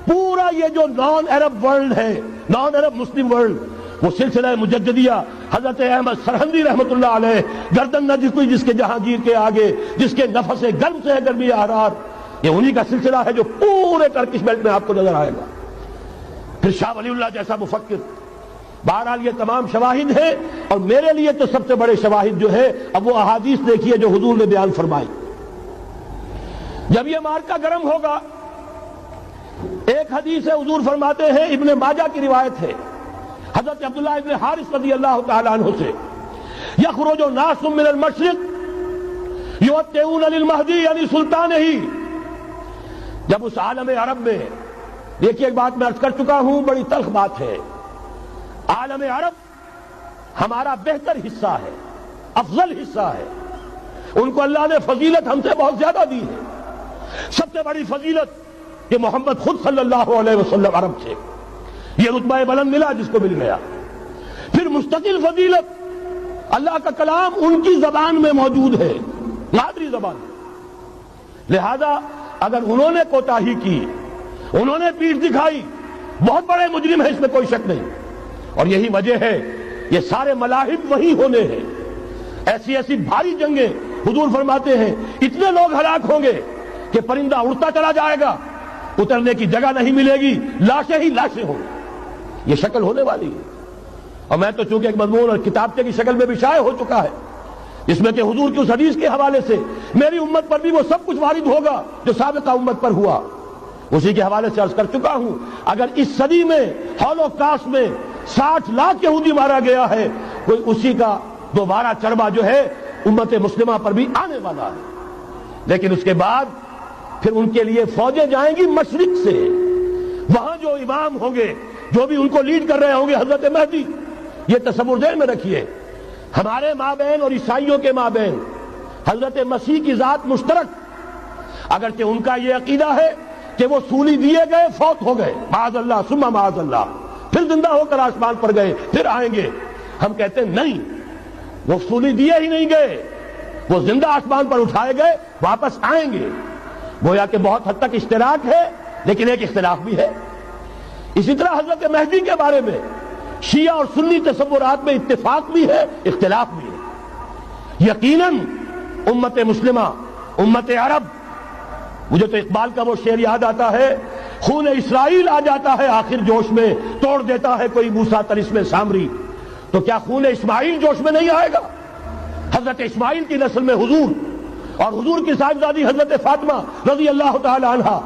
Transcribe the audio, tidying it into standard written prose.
پورا یہ جو نان عرب ورلڈ ہے، نان عرب مسلم ورلڈ، وہ سلسلہ مجددیہ حضرت احمد سرہندی رحمت اللہ علیہ، گردن نہ جھکی جس کے جہانگیر کے آگے، جس کے نفس گرم سے ہے گرمی احرار، یہ انہی کا سلسلہ ہے جو پورے ٹرکش بیلٹ میں آپ کو نظر آئے گا۔ پھر شاہ ولی اللہ جیسا مفکر۔ بہرحال یہ تمام شواہد ہیں، اور میرے لیے تو سب سے بڑے شواہد جو ہے، اب وہ احادیث دیکھیے جو حضور نے بیان فرمائی۔ جب یہ مارکا گرم ہوگا، ایک حدیث ہے، حضور فرماتے ہیں، ابن ماجہ کی روایت ہے حضرت عبداللہ ابن حارث رضی اللہ تعالی عنہ سے، یخرج ناس من المشرق یوطئون للمہدی یعنی سلطان ہی۔ جب اس عالم عرب میں، دیکھیے ایک بات میں عرض کر چکا ہوں، بڑی تلخ بات ہے، عالم عرب ہمارا بہتر حصہ ہے، افضل حصہ ہے، ان کو اللہ نے فضیلت ہم سے بہت زیادہ دی ہے۔ سب سے بڑی فضیلت کہ محمد خود صلی اللہ علیہ وسلم عرب تھے، یہ رتبہ بلند ملا جس کو مل گیا۔ پھر مستقل فضیلت، اللہ کا کلام ان کی زبان میں موجود ہے، مادری زبان۔ لہذا اگر انہوں نے کوتاہی کی، انہوں نے پیٹھ دکھائی، بہت بڑے مجرم ہیں، اس میں کوئی شک نہیں۔ اور یہی وجہ ہے یہ سارے ملاحب وہی ہونے ہیں، ایسی ایسی بھاری جنگیں، حضور فرماتے ہیں اتنے لوگ ہلاک ہوں گے کہ پرندہ اڑتا چلا جائے گا، اترنے کی جگہ نہیں ملے گی، لاشیں ہی لاشیں ہوں گی، یہ شکل ہونے والی ہے۔ اور میں تو چونکہ ایک مضمون اور کتابچے کی شکل میں بھی شائع ہو چکا ہے، جس میں کہ حضور کی اس حدیث کے حوالے سے میری امت پر بھی وہ سب کچھ وارد ہوگا جو سابقہ امت پر ہوا، اسی کے حوالے سے عرض کر چکا ہوں۔ اگر اس صدی میں ہولوکاسٹ میں 60 لاکھ یہودی مارا گیا ہے، کوئی اسی کا دوبارہ چربا جو ہے امت مسلمہ پر بھی آنے والا ہے۔ لیکن اس کے بعد پھر ان کے لیے فوجیں جائیں گی مشرق سے، وہاں جو امام ہوں گے، جو بھی ان کو لیڈ کر رہے ہوں گے، حضرت مہدی۔ یہ تصور ذہن میں رکھیے، ہمارے مابین اور عیسائیوں کے مابین حضرت مسیح کی ذات مشترک، اگرچہ ان کا یہ عقیدہ ہے کہ وہ سولی دیے گئے، فوت ہو گئے، معاذ اللہ ثم معاذ اللہ، پھر زندہ ہو کر آسمان پر گئے، پھر آئیں گے۔ ہم کہتے ہیں نہیں، وہ سولی دیے ہی نہیں گئے، وہ زندہ آسمان پر اٹھائے گئے، واپس آئیں گے۔ گویا کہ بہت حد تک اشتراک ہے، لیکن ایک اختلاف بھی ہے۔ اسی طرح حضرت مہدی کے بارے میں شیعہ اور سنی تصورات میں اتفاق بھی ہے، اختلاف بھی ہے۔ یقیناً امت مسلمہ، امت عرب، مجھے تو اقبال کا وہ شعر یاد آتا ہے، خون اسرائیل آ جاتا ہے آخر جوش میں، توڑ دیتا ہے کوئی موسیٰ طلسم سامری۔ تو کیا خون اسماعیل جوش میں نہیں آئے گا؟ حضرت اسماعیل کی نسل میں حضور، اور حضور کی صاحبزادی حضرت فاطمہ رضی اللہ تعالی عنہا،